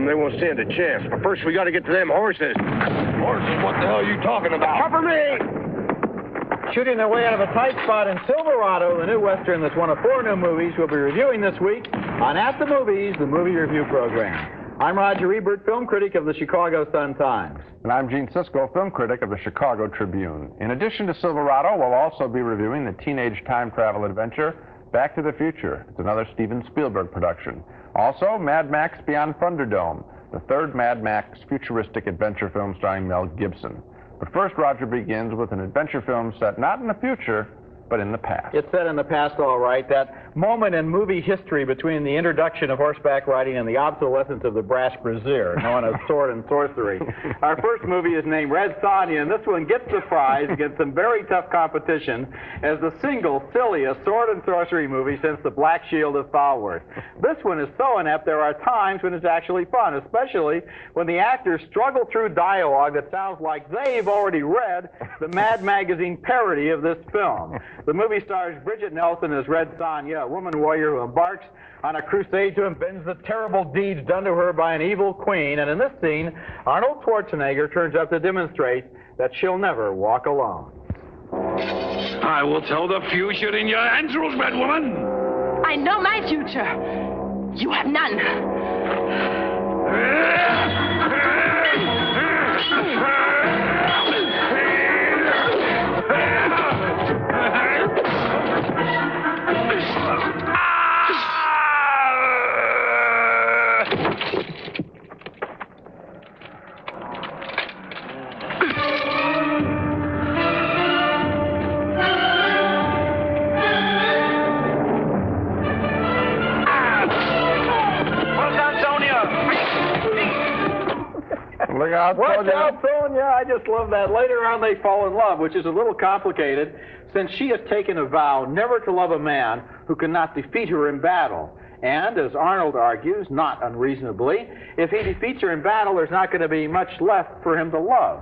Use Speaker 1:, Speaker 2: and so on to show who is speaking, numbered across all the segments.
Speaker 1: they won't stand a chance. But first, we got to get to them horses.
Speaker 2: Horses? What the hell are you talking about?
Speaker 1: Cover me!
Speaker 3: Shooting their way out of a tight spot in Silverado, the new Western that's one of 4 new movies we'll be reviewing this week on At the Movies, the movie review program. I'm Roger Ebert, film critic of the Chicago Sun-Times.
Speaker 4: And I'm Gene Siskel, film critic of the Chicago Tribune. In addition to Silverado, we'll also be reviewing the teenage time travel adventure Back to the Future. It's another Steven Spielberg production. Also, Mad Max Beyond Thunderdome, the 3rd Mad Max futuristic adventure film starring Mel Gibson. But first, Roger begins with an adventure film set not in the future, but in the past.
Speaker 3: It's set in the past, all right. That moment in movie history between the introduction of horseback riding and the obsolescence of the brass brassiere, known as sword and sorcery. Our first movie is named Red Sonja, and this one gets the prize against some very tough competition as the single silliest sword and sorcery movie since The Black Shield of Falworth. This one is so inept there are times when it's actually fun, especially when the actors struggle through dialogue that sounds like they've already read the Mad Magazine parody of this film. The movie stars Bridget Nelson as Red Sonja, a woman warrior who embarks on a crusade to avenge the terrible deeds done to her by an evil queen. And in this scene, Arnold Schwarzenegger turns up to demonstrate that she'll never walk alone.
Speaker 2: I will tell the future in your hands, Red Woman.
Speaker 5: I know my future. You have none.
Speaker 3: Watch out, Sonja! I just love that. Later on, they fall in love, which is a little complicated, since she has taken a vow never to love a man who cannot defeat her in battle. And, as Arnold argues, not unreasonably, if he defeats her in battle, there's not going to be much left for him to love.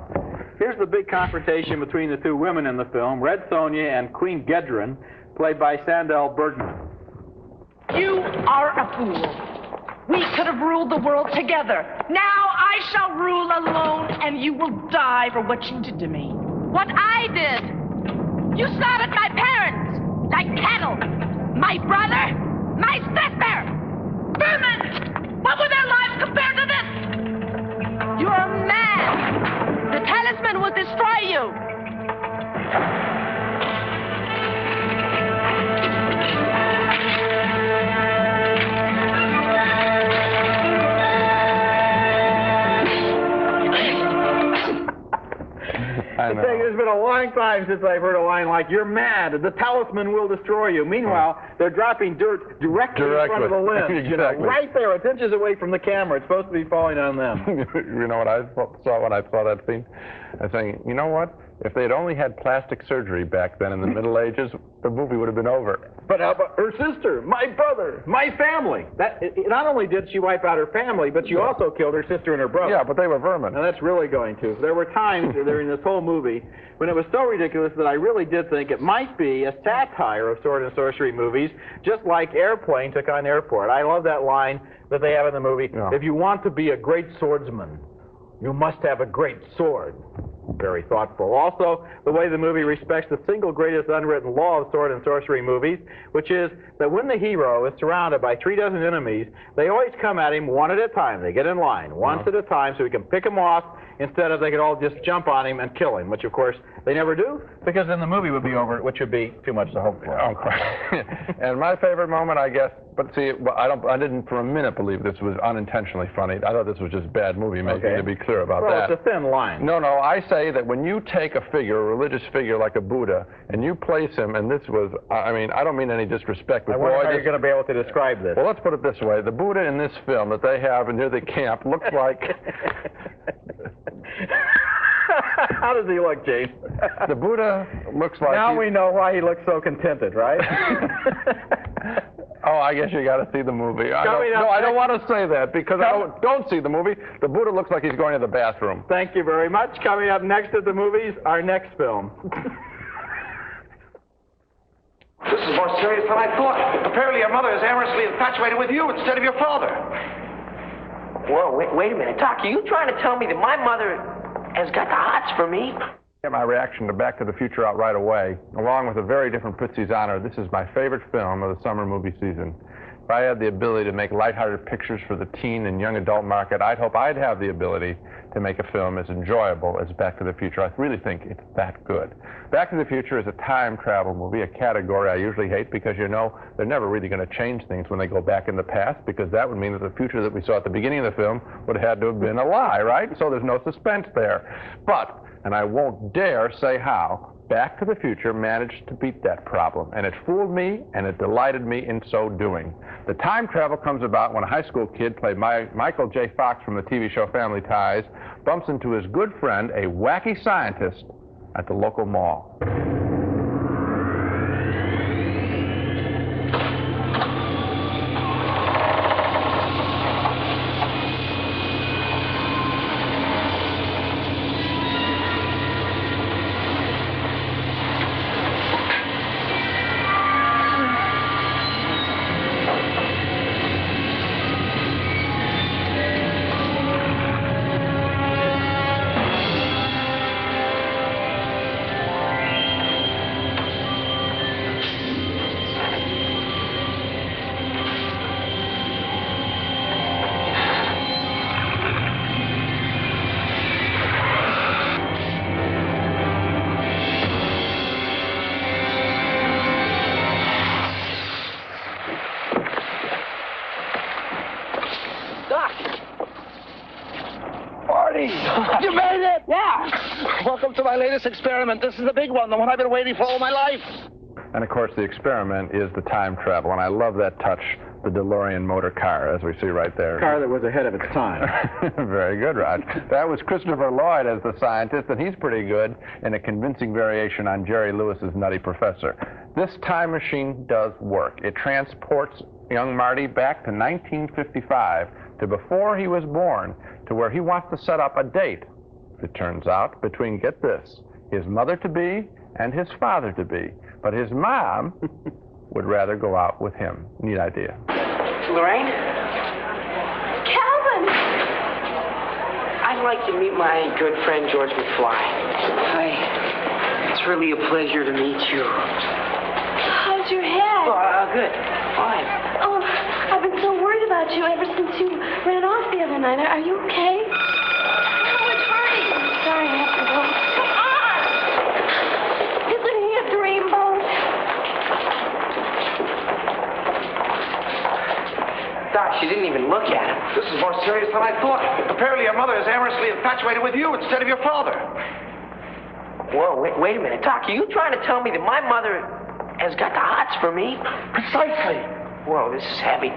Speaker 3: Here's the big confrontation between the 2 women in the film, Red Sonja and Queen Gedren, played by Sandel Bergman.
Speaker 5: You are a fool. We could have ruled the world together. Now I shall rule alone, and you will die for what you did to me. What I did. You slaughtered my parents like cattle. My brother, my sister. Vermin! What were their lives compared to this? You are mad. The talisman will destroy you.
Speaker 3: It's been a long time since I've heard a line like, "You're mad, the talisman will destroy you." Meanwhile, they're dropping dirt directly in front of the limbs.
Speaker 4: Exactly.
Speaker 3: You know, right there, it's inches away from the camera. It's supposed to be falling on them.
Speaker 4: You know what I saw when I saw that scene? I was thinking, you know what? If they'd only had plastic surgery back then in the Middle Ages, the movie would have been over.
Speaker 3: But how about her sister, my brother, my family? Not only did she wipe out her family, but she also killed her sister and her brother.
Speaker 4: Yeah, but they were vermin.
Speaker 3: Now that's really going to. There were times during this whole movie when it was so ridiculous that I really did think it might be a satire of sword and sorcery movies, just like Airplane took on Airport. I love that line that they have in the movie. Yeah. If you want to be a great swordsman, you must have a great sword. Very thoughtful. Also, the way the movie respects the single greatest unwritten law of sword and sorcery movies, which is that when the hero is surrounded by 36 enemies, they always come at him one at a time. They get in line once at a time so he can pick them off instead of they could all just jump on him and kill him, which, of course, they never do, because then the movie would be over, which would be too much to hope for.
Speaker 4: And my favorite moment, I guess, but see, I didn't for a minute believe this was unintentionally funny. I thought this was just bad movie making, to be clear about that.
Speaker 3: Well, it's a thin line.
Speaker 4: No, I say that when you take a figure, a religious figure like a Buddha, and you place him, and this was, I mean, I don't mean any disrespect, but
Speaker 3: I wonder how you're going to be able to describe this.
Speaker 4: Well, let's put it this way. The Buddha in this film that they have near the camp looks like...
Speaker 3: How does he look, James?
Speaker 4: The Buddha looks like...
Speaker 3: Now we know why he looks so contented, right?
Speaker 4: Oh, I guess you got to see the movie. I don't want to say that because I don't see the movie. The Buddha looks like he's going to the bathroom.
Speaker 3: Thank you very much. Coming up next at the movies, our next film.
Speaker 6: This is more serious than I thought. Apparently your mother is amorously infatuated with you instead of your father.
Speaker 7: Whoa, wait a minute. Doc, are you trying to tell me that my mother has got the hots for me?
Speaker 4: Get my reaction to Back to the Future out right away. Along with a very different Prizzi's honor, this is my favorite film of the summer movie season. If I had the ability to make lighthearted pictures for the teen and young adult market, I'd hope I'd have the ability to make a film as enjoyable as Back to the Future. I really think it's that good. Back to the Future is a time travel movie, a category I usually hate because, you know, they're never really going to change things when they go back in the past, because that would mean that the future that we saw at the beginning of the film would have had to have been a lie, right? So there's no suspense there. But, and I won't dare say how, Back to the Future managed to beat that problem, and it fooled me, and it delighted me in so doing. The time travel comes about when a high school kid played Michael J. Fox from the TV show Family Ties bumps into his good friend, a wacky scientist, at the local mall.
Speaker 8: You made it! Yeah! Welcome to my latest experiment. This is the big one, the one I've been waiting for all my life.
Speaker 4: And, of course, the experiment is the time travel, and I love that touch, the DeLorean motor car, as we see right there.
Speaker 3: A car that was ahead of its time.
Speaker 4: Very good, Rod. That was Christopher Lloyd as the scientist, and he's pretty good in a convincing variation on Jerry Lewis's Nutty Professor. This time machine does work. It transports young Marty back to 1955, to before he was born, to where he wants to set up a date, it turns out, between, get this, his mother-to-be and his father-to-be. But his mom would rather go out with him. Neat idea.
Speaker 7: Lorraine?
Speaker 5: Calvin!
Speaker 7: I'd like to meet my good friend, George McFly. Hi. It's really a pleasure to meet you.
Speaker 5: How's your head?
Speaker 7: Oh, good. Fine.
Speaker 5: Oh, I've been so worried about you ever since you ran off the other night. Are you okay? Oh, it's hurting. I'm sorry I have to go. Come on! Isn't he a dreamboat?
Speaker 7: Doc, she didn't even look at him.
Speaker 6: This is more serious than I thought. Apparently your mother is amorously infatuated with you instead of your father.
Speaker 7: Whoa, wait a minute. Doc, are you trying to tell me that my mother has got the hots for me?
Speaker 6: Precisely.
Speaker 7: Whoa, this is heavy.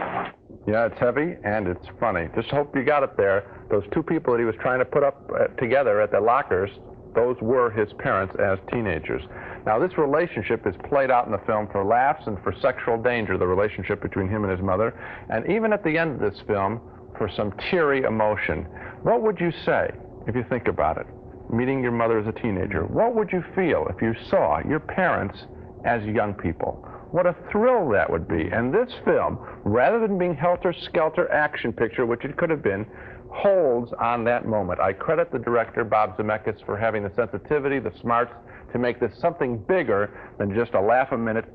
Speaker 4: Yeah, it's heavy, and it's funny. Just hope you got it there. Those two people that he was trying to put up together at the lockers, those were his parents as teenagers. Now, this relationship is played out in the film for laughs and for sexual danger, the relationship between him and his mother, and even at the end of this film, for some teary emotion. What would you say, if you think about it, meeting your mother as a teenager? What would you feel if you saw your parents as young people? What a thrill that would be. And this film, rather than being helter-skelter action picture, which it could have been, holds on that moment. I credit the director, Bob Zemeckis, for having the sensitivity, the smarts, to make this something bigger than just a laugh-a-minute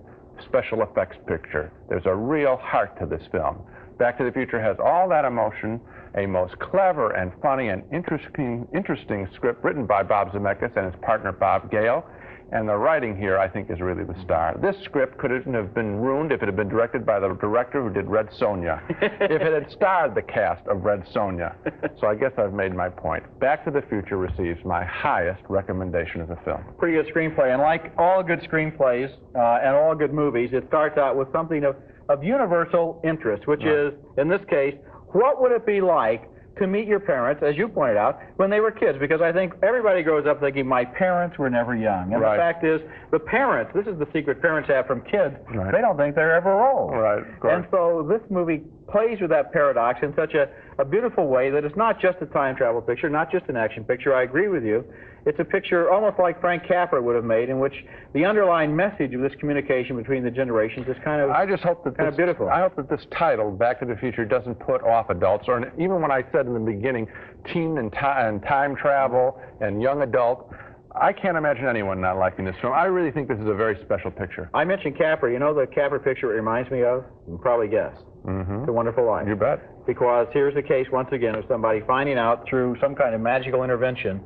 Speaker 4: special effects picture. There's a real heart to this film. Back to the Future has all that emotion, a most clever and funny and interesting script written by Bob Zemeckis and his partner, Bob Gale. And the writing here, I think, is really the star. This script couldn't have been ruined if it had been directed by the director who did Red Sonja, if it had starred the cast of Red Sonja. So I guess I've made my point. Back to the Future receives my highest recommendation as a film.
Speaker 3: Pretty good screenplay. And like all good screenplays and all good movies, it starts out with something of universal interest, which is, in this case, what would it be like to meet your parents, as you pointed out, when they were kids? Because I think everybody grows up thinking, my parents were never young. And the fact is, the parents, this is the secret parents have from kids, they don't think they're ever old.
Speaker 4: Right,
Speaker 3: and so this movie plays with that paradox in such a a beautiful way that is not just a time travel picture, not just an action picture. I agree with you. It's a picture almost like Frank Capra would have made, in which the underlying message of this communication between the generations is kind of
Speaker 4: I just hope that
Speaker 3: beautiful.
Speaker 4: I hope that this title, Back to the Future, doesn't put off adults, or even when I said in the beginning, teen and time travel and young adult, I can't imagine anyone not liking this film. I really think this is a very special picture.
Speaker 3: I mentioned Capra. You know the Capra picture it reminds me of? You can probably guess. It's A Wonderful Life.
Speaker 4: You bet.
Speaker 3: Because here's the case, once again, of somebody finding out through some kind of magical intervention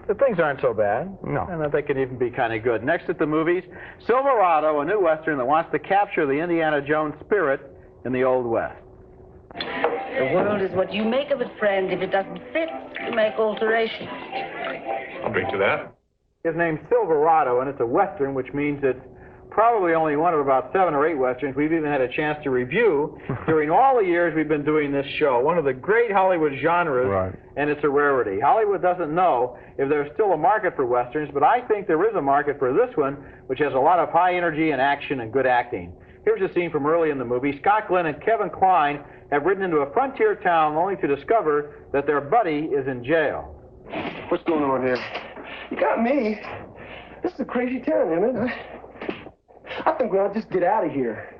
Speaker 3: that things aren't so bad, and that they can even be kind of good. Next at the movies, Silverado, a new Western that wants to capture the Indiana Jones spirit in the Old West.
Speaker 9: The world is what you make of it, friend. If it doesn't fit, you make alterations.
Speaker 2: I'll drink to that.
Speaker 3: His name's Silverado, and it's a Western, which means it's probably only one of about 7 or 8 Westerns we've even had a chance to review during all the years we've been doing this show. One of the great Hollywood genres, and it's a rarity. Hollywood doesn't know if there's still a market for Westerns, but I think there is a market for this one, which has a lot of high energy and action and good acting. Here's a scene from early in the movie. Scott Glenn and Kevin Kline have ridden into a frontier town only to discover that their buddy is in jail.
Speaker 6: What's going on here?
Speaker 10: You got me. This is a crazy town, Emmett. I think we ought to just get out of here.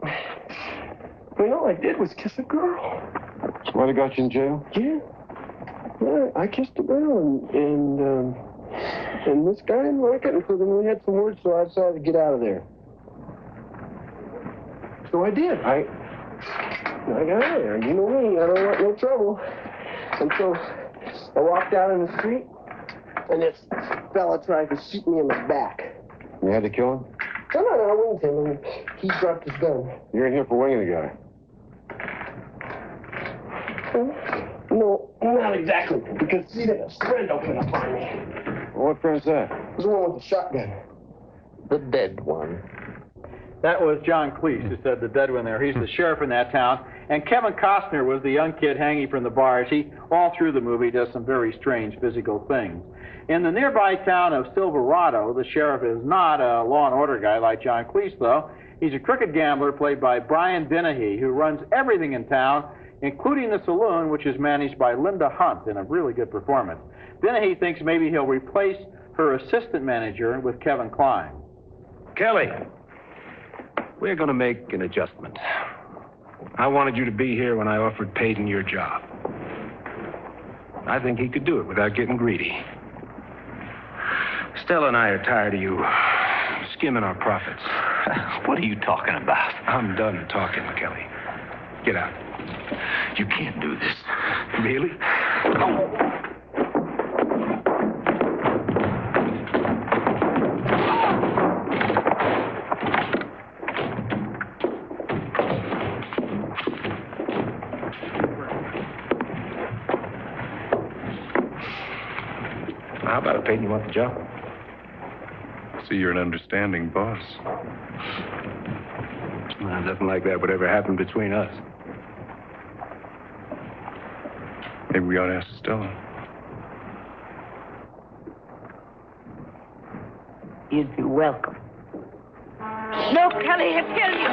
Speaker 10: I mean, all I did was kiss a girl.
Speaker 6: That's why they got you in jail?
Speaker 10: Yeah. Well, I kissed a girl, and this guy didn't like it, and so then we had some words, so I decided to get out of there. So I did. I got out of there. You know me, I don't want no trouble. And so I walked out in the street, and this fella tried to shoot me in the back.
Speaker 6: You had to kill him?
Speaker 10: No, I winged him, and he dropped his gun.
Speaker 6: You're in here for winging the guy.
Speaker 10: No, not exactly, because see, that his friend opened up on me.
Speaker 6: Well, what friend's that?
Speaker 10: It was the one with the shotgun. The dead one.
Speaker 3: That was John Cleese who said the dead one there. He's the sheriff in that town. And Kevin Costner was the young kid hanging from the bars. He, all through the movie, does some very strange physical things. In the nearby town of Silverado, the sheriff is not a law and order guy like John Cleese, though. He's a crooked gambler played by Brian Dennehy, who runs everything in town, including the saloon, which is managed by Linda Hunt in a really good performance. Dennehy thinks maybe he'll replace her assistant manager with Kevin Kline.
Speaker 2: Kelly, we're going to make an adjustment. I wanted you to be here when I offered Peyton your job. I think he could do it without getting greedy. Stella and I are tired of you skimming our profits.
Speaker 11: What are you talking about?
Speaker 2: I'm done talking, Kelly. Get out.
Speaker 11: You can't do this.
Speaker 2: Really? Oh. How about it, Peyton? You want the job?
Speaker 12: So you're an understanding boss.
Speaker 2: Well, nothing like that would ever happen between us.
Speaker 12: Maybe we ought to ask Stella.
Speaker 9: You'd be welcome.
Speaker 5: No, Kelly, he'll kill you.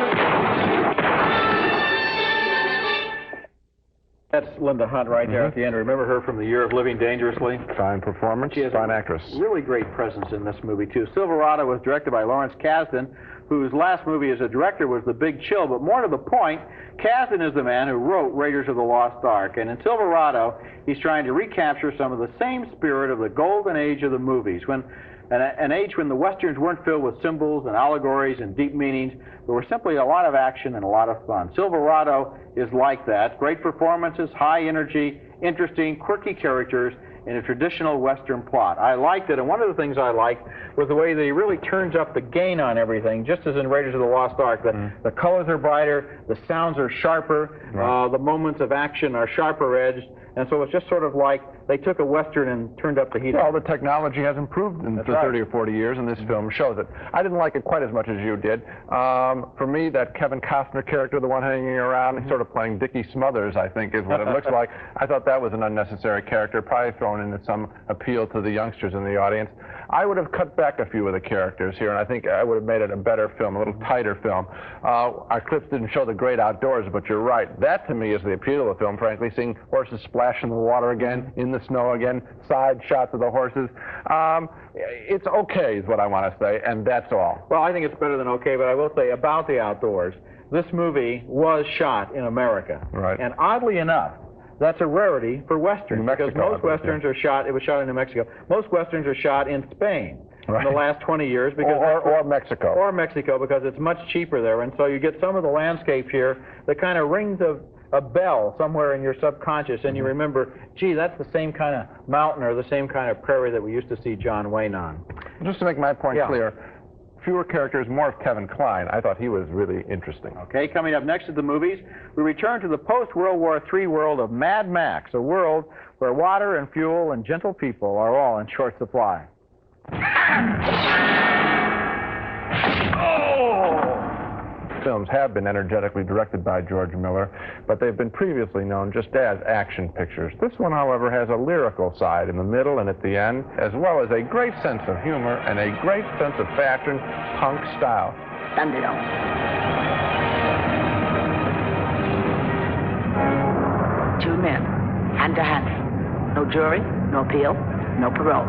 Speaker 3: That's Linda Hunt right there at the end. Remember her from The Year of Living Dangerously?
Speaker 4: Fine performance, fine actress.
Speaker 3: Really great presence in this movie, too. Silverado was directed by Lawrence Kasdan, whose last movie as a director was The Big Chill. But more to the point, Kasdan is the man who wrote Raiders of the Lost Ark. And in Silverado, he's trying to recapture some of the same spirit of the golden age of the movies, when an age when the Westerns weren't filled with symbols and allegories and deep meanings. There were simply a lot of action and a lot of fun. Silverado is like that. Great performances, high energy, interesting, quirky characters, in a traditional Western plot. I liked it, and one of the things I liked was the way that he really turns up the gain on everything, just as in Raiders of the Lost Ark. The colors are brighter, the sounds are sharper, the moments of action are sharper edged, and so it's just sort of like they took a Western and turned up the heat.
Speaker 4: Well, the technology has improved in the 30 or 40 years, and this film shows it. I didn't like it quite as much as you did. For me, that Kevin Costner character, the one hanging around, sort of playing Dickie Smothers, I think, is what it looks like. I thought that was an unnecessary character, probably thrown into some appeal to the youngsters in the audience. I would have cut back a few of the characters here, and I think I would have made it a better film, a little tighter film. Our clips didn't show the great outdoors, but you're right. That, to me, is the appeal of the film, frankly, seeing horses splash in the water again, in the snow again, side shots of the horses. It's okay, is what I want to say, and that's all.
Speaker 3: Well, I think it's better than okay, but I will say about the outdoors, this movie was shot in America.
Speaker 4: Right.
Speaker 3: And oddly enough, that's a rarity for Westerns, because most Westerns are shot, it was shot in New Mexico, most Westerns are shot in Spain in the last 20 years. Because
Speaker 4: or Mexico.
Speaker 3: Or Mexico, because it's much cheaper there. And so you get some of the landscape here that kind of rings a bell somewhere in your subconscious, and you remember, gee, that's the same kind of mountain or the same kind of prairie that we used to see John Wayne on.
Speaker 4: Just to make my point clear, fewer characters, more of Kevin Kline. I thought he was really interesting.
Speaker 3: Okay, coming up next to the movies, we return to the post-World War III world of Mad Max, a world where water and fuel and gentle people are all in short supply.
Speaker 4: Films have been energetically directed by George Miller, but they've been previously known just as action pictures. This one, however, has a lyrical side in the middle and at the end, as well as a great sense of humor and a great sense of fashion, punk style.
Speaker 9: Thunderdome. Two men, hand to hand. No jury, no appeal, no parole.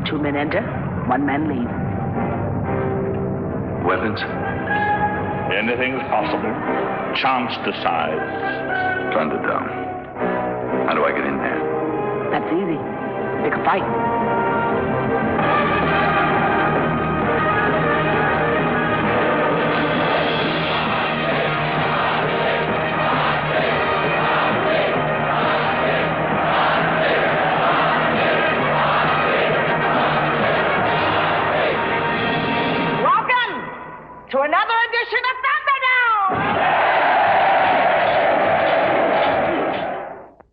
Speaker 9: Two men enter, one man leaves.
Speaker 11: Weapons?
Speaker 13: Anything is possible. Chance decides.
Speaker 11: Thunderdome. How do I get in there?
Speaker 9: That's easy. Pick a fight.
Speaker 5: To another edition of Thunderdome!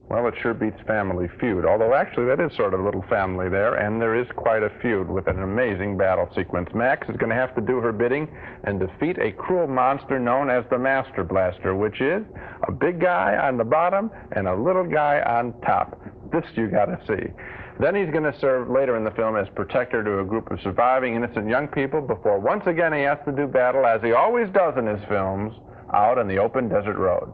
Speaker 4: Well, it sure beats Family Feud, although actually that is sort of a little family there, and there is quite a feud with an amazing battle sequence. Max is going to have to do her bidding and defeat a cruel monster known as the Master Blaster, which is a big guy on the bottom and a little guy on top. This you got to see. Then he's going to serve later in the film as protector to a group of surviving innocent young people before once again he has to do battle, as he always does in his films, out on the open desert road.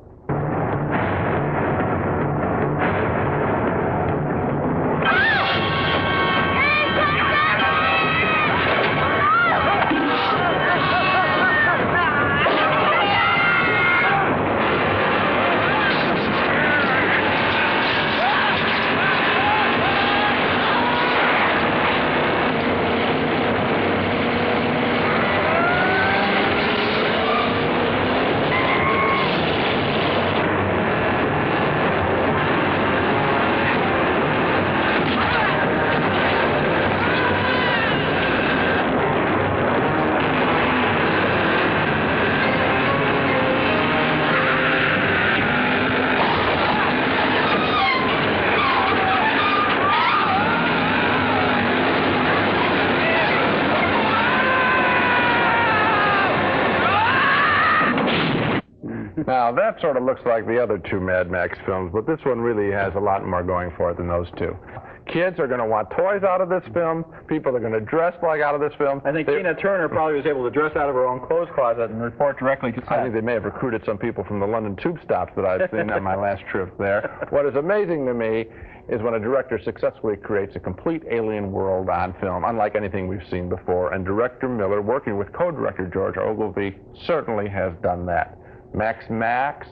Speaker 4: Now, that sort of looks like the other two Mad Max films, but this one really has a lot more going for it than those two. Kids are going to want toys out of this film. People are going to dress like out of this film.
Speaker 3: I think Tina Turner probably was able to dress out of her own clothes closet and report directly to set.
Speaker 4: I think they may have recruited some people from the London tube stops that I've seen on my last trip there. What is amazing to me is when a director successfully creates a complete alien world on film, unlike anything we've seen before, and director Miller, working with co-director George Ogilvy, certainly has done that. Mad Max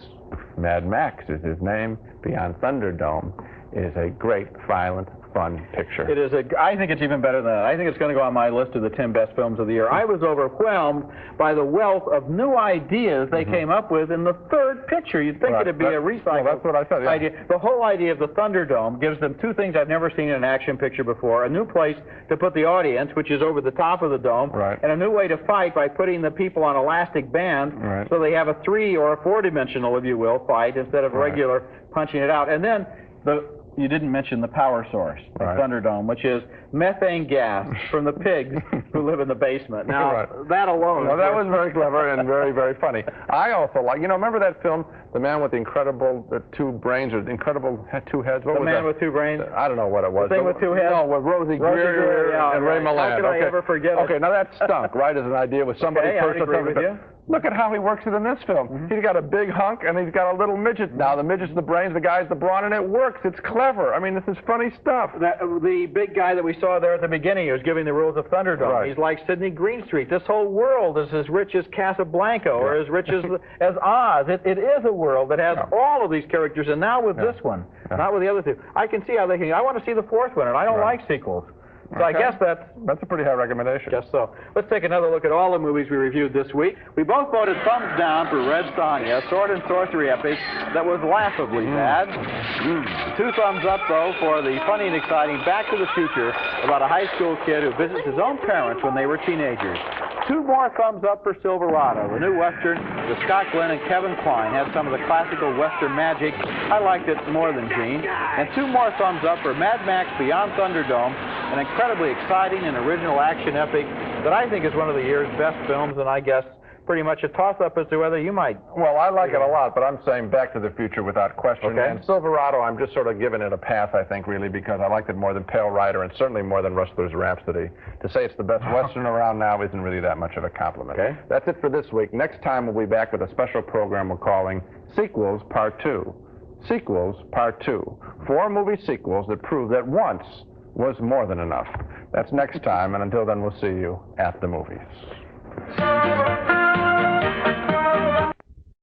Speaker 4: is his name, Beyond Thunderdome, is a great, violent, fun picture.
Speaker 3: It is I think it's even better than that. I think it's going to go on my list of the 10 best films of the year. I was overwhelmed by the wealth of new ideas they came up with in the third picture. You'd think it'd be a recycled
Speaker 4: that's what I thought, yeah.
Speaker 3: idea. The whole idea of the Thunderdome gives them two things I've never seen in an action picture before: a new place to put the audience, which is over the top of the dome, and a new way to fight by putting the people on elastic bands, so they have a 3- or 4-dimensional, if you will, fight instead of regular punching it out. And then the you didn't mention the power source of
Speaker 4: Right.
Speaker 3: Thunderdome, which is methane gas from the pigs who live in the basement. Now,
Speaker 4: Right.
Speaker 3: that alone...
Speaker 4: Well, that was very clever and very, very funny. I also like, remember that film, The Man with the Incredible Two Brains, or Incredible Two Heads? What
Speaker 3: The
Speaker 4: was
Speaker 3: Man
Speaker 4: that?
Speaker 3: with Two Brains?
Speaker 4: I don't know what it was.
Speaker 3: The Thing with Two Heads?
Speaker 4: No, with Rosie Greer
Speaker 3: yeah,
Speaker 4: and Ray
Speaker 3: right.
Speaker 4: Milland.
Speaker 3: How could I ever forget it?
Speaker 4: Okay, now that stunk, right, as an idea with somebody
Speaker 3: Okay, I
Speaker 4: first.
Speaker 3: agree with you.
Speaker 4: Look at how he works it in this film. He's got a big hunk and he's got a little midget. Now the midget's the brains, the guy's the brawn, and it works. It's clever. I mean, this is funny stuff.
Speaker 3: The big guy that we saw there at the beginning who's giving the rules of Thunderdome.
Speaker 4: Right.
Speaker 3: He's like Sidney Greenstreet. This whole world is as rich as Casablanca or as rich as Oz. It is a world that has all of these characters, and now with this one, not with the other two. I can see how they can. I want to see the fourth one, and I don't like sequels. So I guess
Speaker 4: that's a pretty high recommendation.
Speaker 3: Guess so. Let's take another look at all the movies we reviewed this week. We both voted thumbs down for Red Sonja, a sword and sorcery epic that was laughably bad. 2 thumbs up, though, for the funny and exciting Back to the Future about a high school kid who visits his own parents when they were teenagers. 2 more thumbs up for Silverado, the new Western with Scott Glenn and Kevin Kline. Had some of the classical Western magic. I liked it more than Gene. And 2 more thumbs up for Mad Max Beyond Thunderdome, an incredibly exciting and original action epic that I think is one of the year's best films, and I guess pretty much a toss-up as to whether you might.
Speaker 4: Well, I like it a lot, but I'm saying Back to the Future without question.
Speaker 3: Okay.
Speaker 4: And Silverado, I'm just sort of giving it a pass, I think, really, because I liked it more than Pale Rider and certainly more than Rustler's Rhapsody. To say it's the best Western around now isn't really that much of a compliment.
Speaker 3: Okay.
Speaker 4: That's it for this week. Next time we'll be back with a special program we're calling Sequels Part 2. Sequels Part 2. 4 movie sequels that prove that once was more than enough. That's next time, and until then, we'll see you at the movies.